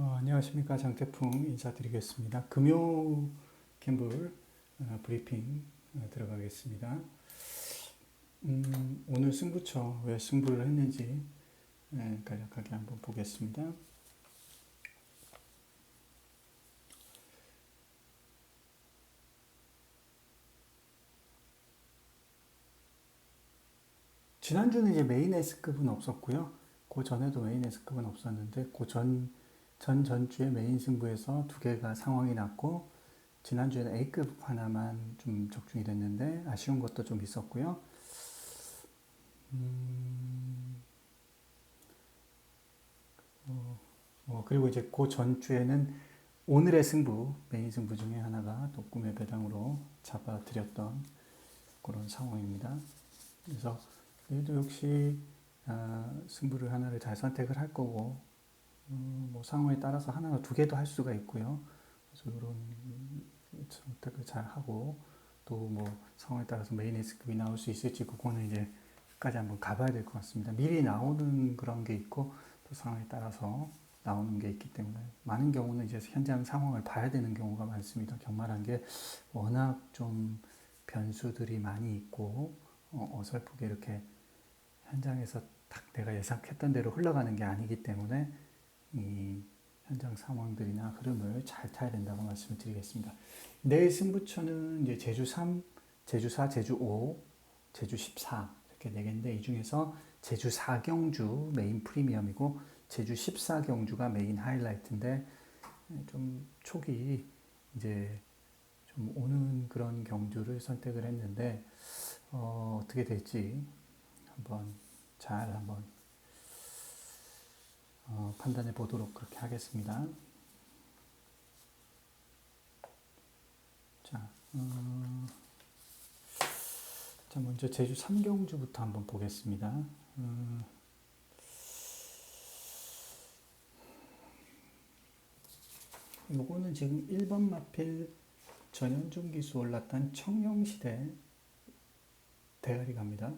안녕하십니까. 장태풍 인사드리겠습니다. 금요 캠블 브리핑 들어가겠습니다. 오늘 승부처 왜 승부를 했는지 간략하게 한번 보겠습니다. 지난주는 이제 메인 S급은 없었고요. 그 전에도 메인 S급은 없었는데 전주에 메인 승부에서 두 개가 상황이 났고 지난주에는 A급 하나만 좀 적중이 됐는데 아쉬운 것도 좀 있었고요. 그리고 이제 그 전주에는 오늘의 승부, 메인 승부 중에 하나가 또 꿈의 배당으로 잡아드렸던 그런 상황입니다. 그래서 얘도 역시 승부를 하나를 잘 선택을 할 거고 뭐 상황에 따라서 하나나 두 개도 할 수가 있고요. 그래서 이런 선택을 잘 하고 또 뭐 상황에 따라서 메인 S급이 나올 수 있을지 그거는 이제 끝까지 한번 가봐야 될 것 같습니다. 미리 나오는 그런 게 있고 또 상황에 따라서 나오는 게 있기 때문에 많은 경우는 이제 현장 상황을 봐야 되는 경우가 많습니다. 경마란 게 워낙 좀 변수들이 많이 있고 어설프게 이렇게 현장에서 딱 내가 예상했던 대로 흘러가는 게 아니기 때문에 이 현장 상황들이나 흐름을 잘 타야 된다고 말씀을 드리겠습니다. 내일 승부처는 이제 제주 3, 제주 4, 제주 5, 제주 14 이렇게 4개인데 이 중에서 제주 4경주 메인 프리미엄이고 제주 14경주가 메인 하이라이트인데 좀 촉이 이제 좀 오는 그런 경주를 선택을 했는데 어떻게 될지 한번 판단해 보도록 그렇게 하겠습니다. 자, 자 먼저 제주 3경주부터 한번 보겠습니다. 요거는 지금 1번 마필 전현중 기수 올랐던 청룡시대 대가리 갑니다.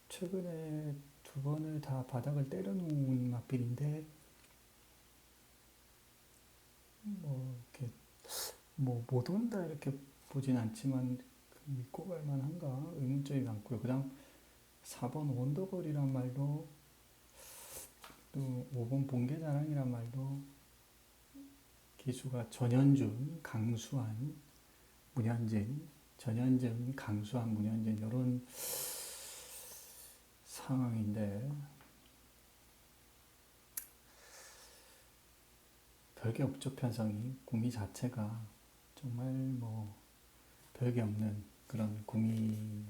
최근에 두 번을 다 바닥을 때려놓은 마필인데 뭐 이렇게 뭐 못 온다 이렇게 보진 않지만 믿고 갈 만한가 의문점이 많고요. 그다음 4번 원더걸이란 말도 또 5번 본계자랑이란 말도 기수가 전현준, 강수환, 문현진, 전현준, 강수환, 문현진 이런 상황인데 별게 없죠. 편성이 구미 자체가 정말 뭐 별게 없는 그런 구미로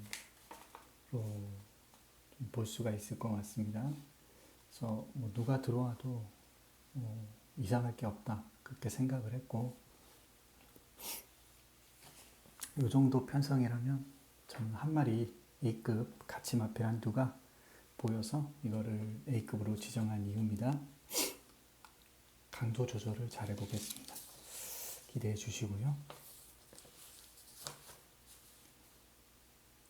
볼 수가 있을 것 같습니다. 그래서 뭐 누가 들어와도 이상할 게 없다 그렇게 생각을 했고 이 정도 편성이라면 저는 한 마리 A급 같이 마필 한두가 보여서 이거를 A급으로 지정한 이유입니다. 강도 조절을 잘 해보겠습니다. 기대해 주시고요.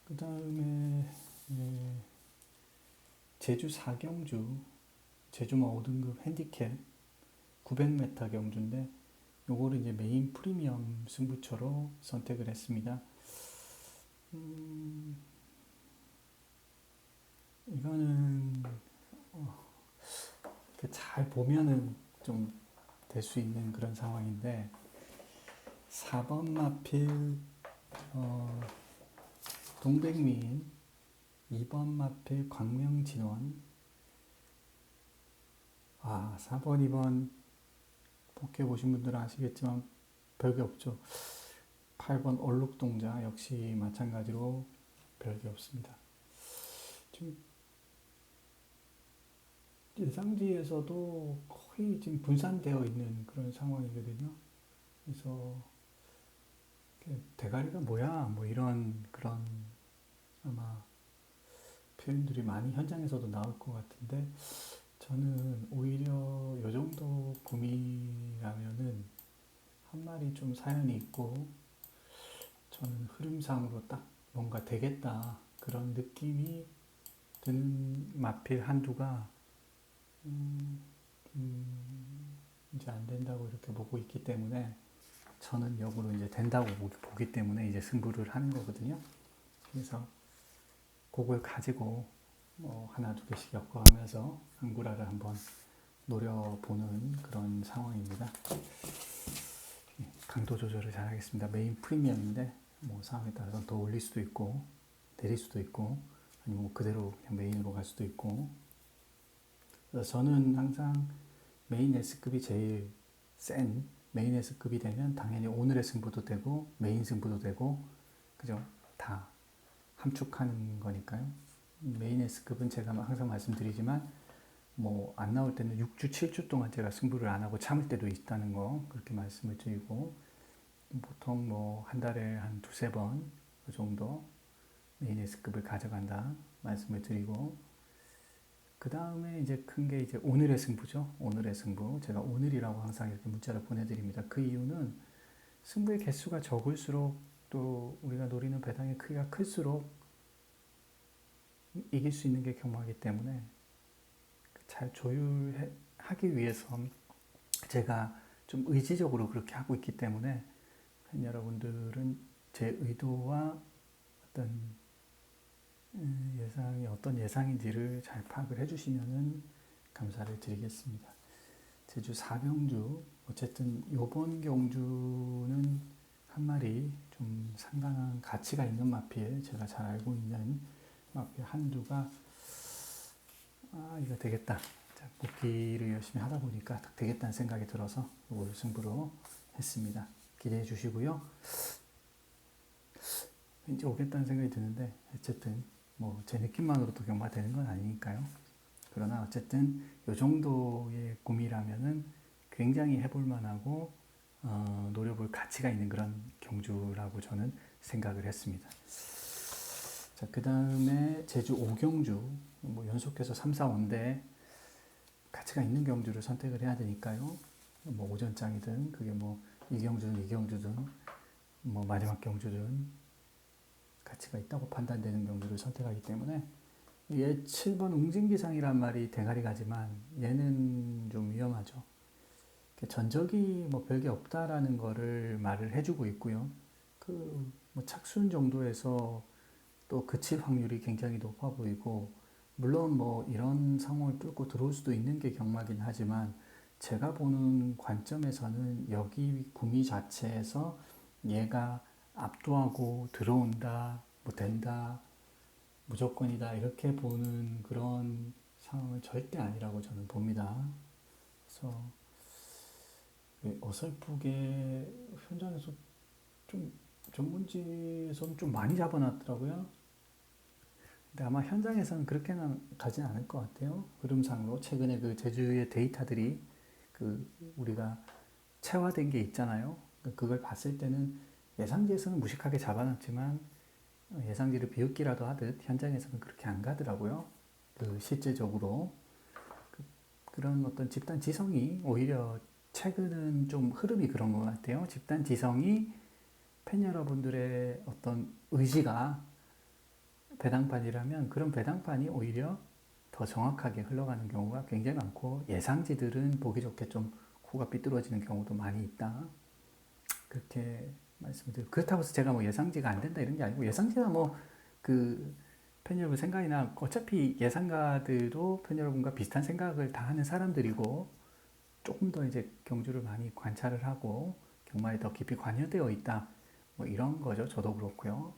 그 다음에 제주 4경주 제주마 5등급 핸디캡 900m 경주인데 요거를 이제 메인 프리미엄 승부처로 선택을 했습니다. 이거는 잘 보면은 좀 될 수 있는 그런 상황인데 4번 마필 동백미인 2번 마필 광명진원 4번 2번 복귀해 보신 분들은 아시겠지만 별게 없죠. 8번 얼룩동자 역시 마찬가지로 별게 없습니다. 지금 예상지에서도 거의 지금 분산되어 있는 그런 상황이거든요. 그래서 대가리가 뭐야? 뭐 이런 그런 아마 표현들이 많이 현장에서도 나올 것 같은데 저는 오히려 이 정도 구미라면은 한 마리 좀 사연이 있고 저는 흐름상으로 딱 뭔가 되겠다 그런 느낌이 드는 마필 한두가 이제 안 된다고 이렇게 보고 있기 때문에 저는 역으로 이제 된다고 보기 때문에 이제 승부를 하는 거거든요. 그래서 그걸 가지고 뭐 하나 두 개씩 엮어가면서 앙구라를 한번 노려보는 그런 상황입니다. 강도 조절을 잘 하겠습니다. 메인 프리미엄인데 뭐 상황에 따라서 더 올릴 수도 있고 내릴 수도 있고 아니면 뭐 그대로 그냥 메인으로 갈 수도 있고. 그래서 저는 항상 메인 S급이 제일 센 메인 S급이 되면 당연히 오늘의 승부도 되고 메인 승부도 되고 그죠? 다 함축하는 거니까요. 메인 S급은 제가 항상 말씀드리지만 뭐 안 나올 때는 6주, 7주 동안 제가 승부를 안 하고 참을 때도 있다는 거 그렇게 말씀을 드리고 보통 뭐 한 달에 한 두세 번 그 정도 메인 S급을 가져간다 말씀을 드리고 그 다음에 이제 큰 게 이제 오늘의 승부죠. 오늘의 승부. 제가 오늘이라고 항상 이렇게 문자를 보내드립니다. 그 이유는 승부의 개수가 적을수록 또 우리가 노리는 배당의 크기가 클수록 이길 수 있는 게 경마이기 때문에 잘 조율하기 위해서 제가 좀 의지적으로 그렇게 하고 있기 때문에 여러분들은 제 의도와 어떤 예상이 어떤 예상인지를 잘 파악을 해주시면 감사를 드리겠습니다. 제주 4경주 어쨌든 이번 경주는 한 마리 좀 상당한 가치가 있는 마필 제가 잘 알고 있는 마필 한두가 이거 되겠다. 자, 복귀를 열심히 하다 보니까 딱 되겠다는 생각이 들어서 이걸 승부로 했습니다. 기대해 주시고요. 왠지 오겠다는 생각이 드는데 어쨌든 뭐 제 느낌만으로도 경마되는 건 아니니까요. 그러나 어쨌든 이 정도의 꿈이라면은 굉장히 해볼 만하고 노려볼 가치가 있는 그런 경주라고 저는 생각을 했습니다. 자, 그 다음에 제주 5경주 뭐 연속해서 3, 4, 5인데 가치가 있는 경주를 선택을 해야 되니까요. 뭐 오전장이든 그게 뭐 2경주든 2경주든 뭐 마지막 경주든 가치가 있다고 판단되는 경주를 선택하기 때문에 얘 7번 웅진기상이란 말이 대가리 가지만 얘는 좀 위험하죠. 전적이 뭐 별게 없다라는 거를 말을 해주고 있고요. 그 뭐 착순 정도에서 또 그칠 확률이 굉장히 높아 보이고 물론 뭐 이런 상황을 뚫고 들어올 수도 있는 게 경마긴 하지만 제가 보는 관점에서는 여기 구미 자체에서 얘가 압도하고 들어온다, 뭐 된다, 무조건이다 이렇게 보는 그런 상황은 절대 아니라고 저는 봅니다. 그래서 어설프게 현장에서 좀 전문지에서는 좀 많이 잡아놨더라고요. 근데 아마 현장에서는 그렇게는 가진 않을 것 같아요. 흐름상으로 최근에 그 제주의 데이터들이 그 우리가 체화된 게 있잖아요. 그걸 봤을 때는 예상지에서는 무식하게 잡아놨지만 예상지를 비웃기라도 하듯 현장에서는 그렇게 안 가더라고요. 그 실제적으로 그런 어떤 집단 지성이 오히려 최근은 좀 흐름이 그런 것 같아요. 집단 지성이 팬 여러분들의 어떤 의지가 배당판이라면 그런 배당판이 오히려 더 정확하게 흘러가는 경우가 굉장히 많고 예상지들은 보기 좋게 좀 코가 삐뚤어지는 경우도 많이 있다. 그렇게 말씀을 드리고 그렇다고 해서 제가 뭐 예상지가 안 된다 이런 게 아니고 예상지나 뭐 그 팬 여러분 생각이나 어차피 예상가들도 팬 여러분과 비슷한 생각을 다 하는 사람들이고 조금 더 이제 경주를 많이 관찰을 하고 경마에 더 깊이 관여되어 있다 뭐 이런 거죠. 저도 그렇고요.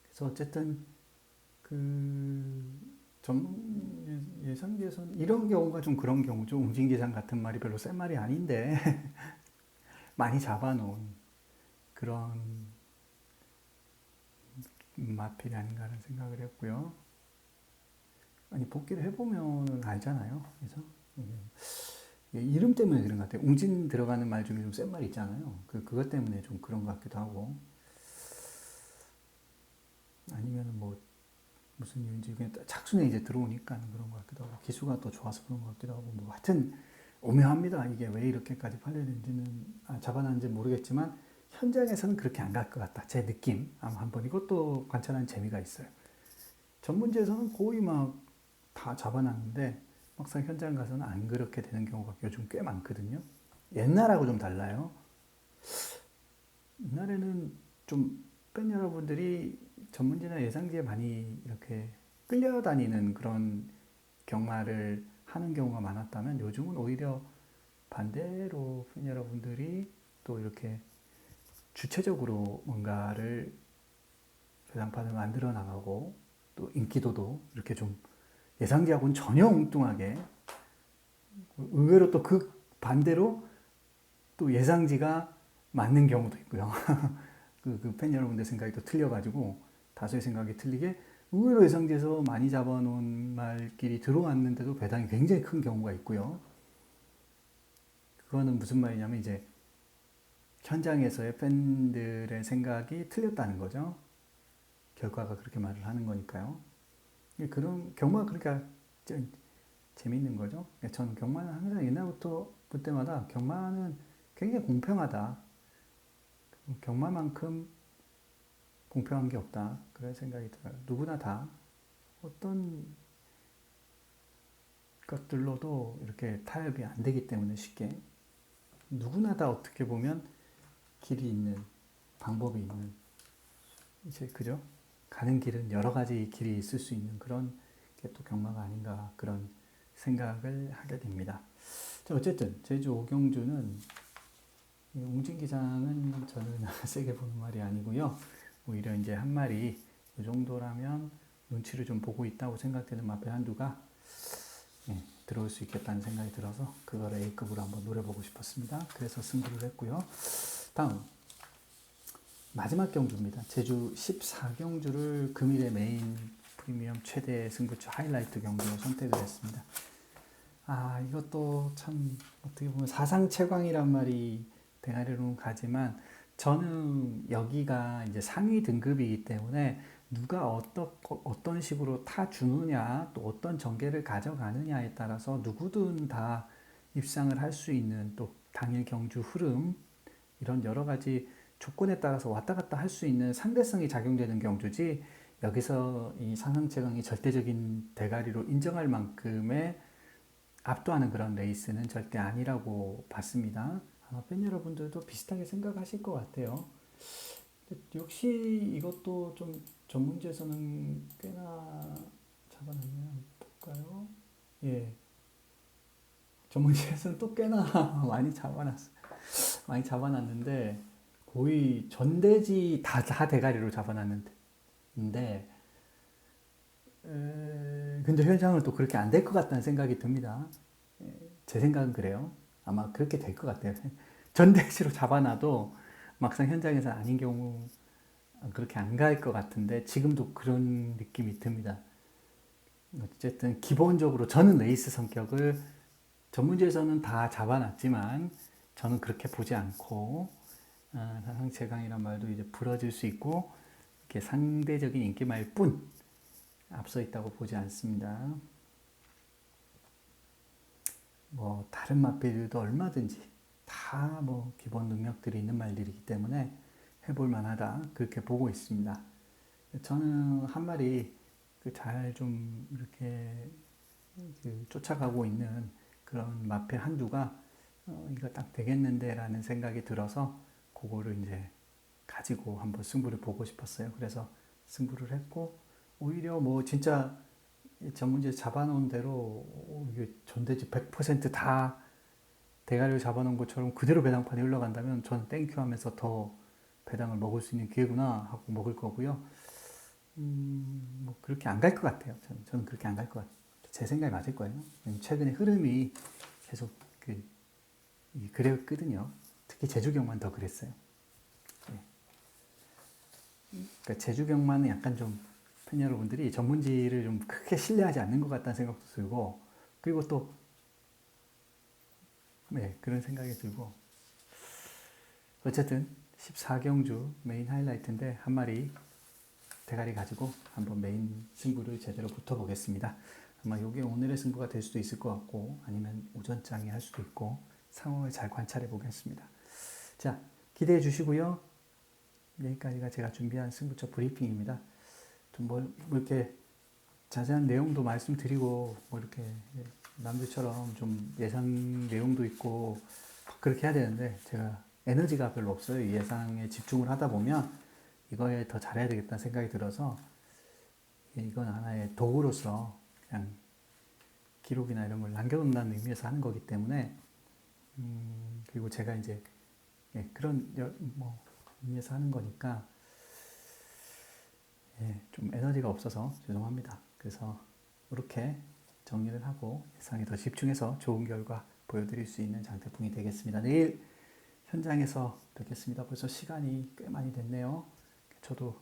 그래서 어쨌든 그 전문 예상지에서는 이런 경우가 좀 그런 경우죠. 웅진기상 같은 말이 별로 센 말이 아닌데 많이 잡아놓은 그런 마필이 아닌가 하는 생각을 했고요. 아니 복귀를 해보면 알잖아요. 그래서 이름 때문에 그런 것 같아요. 웅진 들어가는 말 중에 좀 센 말 있잖아요. 그것 때문에 좀 그런 것 같기도 하고 아니면 뭐 무슨 이유인지 그냥 착순에 이제 들어오니까 그런 것 같기도 하고 기수가 또 좋아서 그런 것 같기도 하고 뭐 하여튼 오묘합니다. 이게 왜 이렇게까지 팔려는지는 잡아놨는지 모르겠지만 현장에서는 그렇게 안 갈 것 같다. 제 느낌 한번 이것도 관찰하는 재미가 있어요. 전문지에서는 거의 막 다 잡아놨는데 막상 현장 가서는 안 그렇게 되는 경우가 요즘 꽤 많거든요. 옛날하고 좀 달라요. 옛날에는 좀 팬 여러분들이 전문지나 예상지에 많이 이렇게 끌려다니는 그런 경마를 하는 경우가 많았다면 요즘은 오히려 반대로 팬 여러분들이 또 이렇게 주체적으로 뭔가를 배당판을 만들어 나가고 또 인기도도 이렇게 좀 예상지하고는 전혀 엉뚱하게 의외로 또 그 반대로 또 예상지가 맞는 경우도 있고요. 팬 여러분들 생각이 또 틀려가지고 다수의 생각이 틀리게 의외로 예상지에서 많이 잡아놓은 말끼리 들어왔는데도 배당이 굉장히 큰 경우가 있고요. 그거는 무슨 말이냐면 이제 현장에서의 팬들의 생각이 틀렸다는 거죠. 결과가 그렇게 말을 하는 거니까요. 그런 경마가 그러니까 재미있는 거죠. 저는 경마는 항상 옛날부터 볼 때마다 경마는 굉장히 공평하다. 경마만큼 공평한 게 없다. 그런 생각이 들어요. 누구나 다 어떤 것들로도 이렇게 타협이 안 되기 때문에 쉽게 누구나 다 어떻게 보면 길이 있는 방법이 있는 이제 그죠? 가는 길은 여러 가지 길이 있을 수 있는 그런 게 또 경마가 아닌가 그런 생각을 하게 됩니다. 자, 어쨌든 제주 오경주는 웅진기장은 저는 세게 보는 말이 아니고요. 오히려 이제 한 마리 이 정도라면 눈치를 좀 보고 있다고 생각되는 마페 한두가 들어올 수 있겠다는 생각이 들어서 그거를 A급으로 한번 노려보고 싶었습니다. 그래서 승부를 했고요. 다음 마지막 경주입니다. 제주 14경주를 금일의 메인 프리미엄 최대 승부처 하이라이트 경주로 선택을 했습니다. 이것도 참 어떻게 보면 사상 최강이란 말이 대가리로는 가지만 저는 여기가 이제 상위 등급이기 때문에 누가 어떤 식으로 타주느냐 또 어떤 전개를 가져가느냐에 따라서 누구든 다 입상을 할 수 있는 또 당일 경주 흐름 이런 여러 가지 조건에 따라서 왔다 갔다 할 수 있는 상대성이 작용되는 경주지 여기서 이 상상 최강이 절대적인 대가리로 인정할 만큼의 압도하는 그런 레이스는 절대 아니라고 봤습니다. 아마 팬 여러분들도 비슷하게 생각하실 것 같아요. 역시 이것도 좀 전문지에서는 꽤나 잡아놨나요? 볼까요? 예. 전문지에서는 또 꽤나 많이 잡아놨어요. 많이 잡아놨는데 거의 전대지 다 대가리로 잡아놨는데 근데 현장은 또 그렇게 안 될 것 같다는 생각이 듭니다. 제 생각은 그래요. 아마 그렇게 될 것 같아요. 전대지로 잡아놔도 막상 현장에서 아닌 경우 그렇게 안 갈 것 같은데 지금도 그런 느낌이 듭니다. 어쨌든 기본적으로 저는 레이스 성격을 전문지에서는 다 잡아놨지만 저는 그렇게 보지 않고 사상최강이란 말도 이제 부러질 수 있고 이렇게 상대적인 인기말 뿐 앞서 있다고 보지 않습니다. 뭐 다른 맛배들도 얼마든지 다 뭐 기본 능력들이 있는 말들이기 때문에 해볼 만하다 그렇게 보고 있습니다. 저는 한 마리 잘 좀 이렇게 쫓아가고 있는 그런 마페 한두가 이거 딱 되겠는데 라는 생각이 들어서 그거를 이제 가지고 한번 승부를 보고 싶었어요. 그래서 승부를 했고 오히려 뭐 진짜 전문지에 잡아놓은 대로 이게 전대지 100%다 대가리를 잡아놓은 것처럼 그대로 배당판이 흘러간다면 저는 땡큐 하면서 더 배당을 먹을 수 있는 기회구나 하고 먹을 거고요. 뭐 그렇게 안 갈 것 같아요. 저는 그렇게 안 갈 것 같아요. 제 생각이 맞을 거예요. 최근에 흐름이 계속 그랬거든요. 특히 제주경만 더 그랬어요. 예. 그러니까 제주경만은 약간 좀 팬 여러분들이 전문지를 좀 크게 신뢰하지 않는 것 같다는 생각도 들고 그리고 또 그런 생각이 들고 어쨌든 14경주 메인 하이라이트인데 한 마리 대가리 가지고 한번 메인 승부를 제대로 붙어보겠습니다. 아마 이게 오늘의 승부가 될 수도 있을 것 같고 아니면 오전장에 할 수도 있고 상황을 잘 관찰해 보겠습니다. 자, 기대해 주시고요. 여기까지가 제가 준비한 승부처 브리핑입니다. 좀 뭐 이렇게 자세한 내용도 말씀드리고 뭐 이렇게 남들처럼 좀 예상 내용도 있고 그렇게 해야 되는데 제가 에너지가 별로 없어요. 이 예상에 집중을 하다 보면 이거에 더 잘해야 되겠다는 생각이 들어서 이건 하나의 도구로서 그냥 기록이나 이런 걸 남겨놓는다는 의미에서 하는 거기 때문에 그리고 제가 이제 그런 뭐 의미에서 하는 거니까 좀 에너지가 없어서 죄송합니다. 그래서 이렇게 정리를 하고 예상에 더 집중해서 좋은 결과 보여드릴 수 있는 장태풍이 되겠습니다. 내일 현장에서 뵙겠습니다. 벌써 시간이 꽤 많이 됐네요. 저도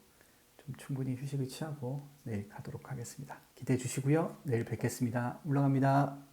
좀 충분히 휴식을 취하고 내일 가도록 하겠습니다. 기대해 주시고요. 내일 뵙겠습니다. 물러갑니다.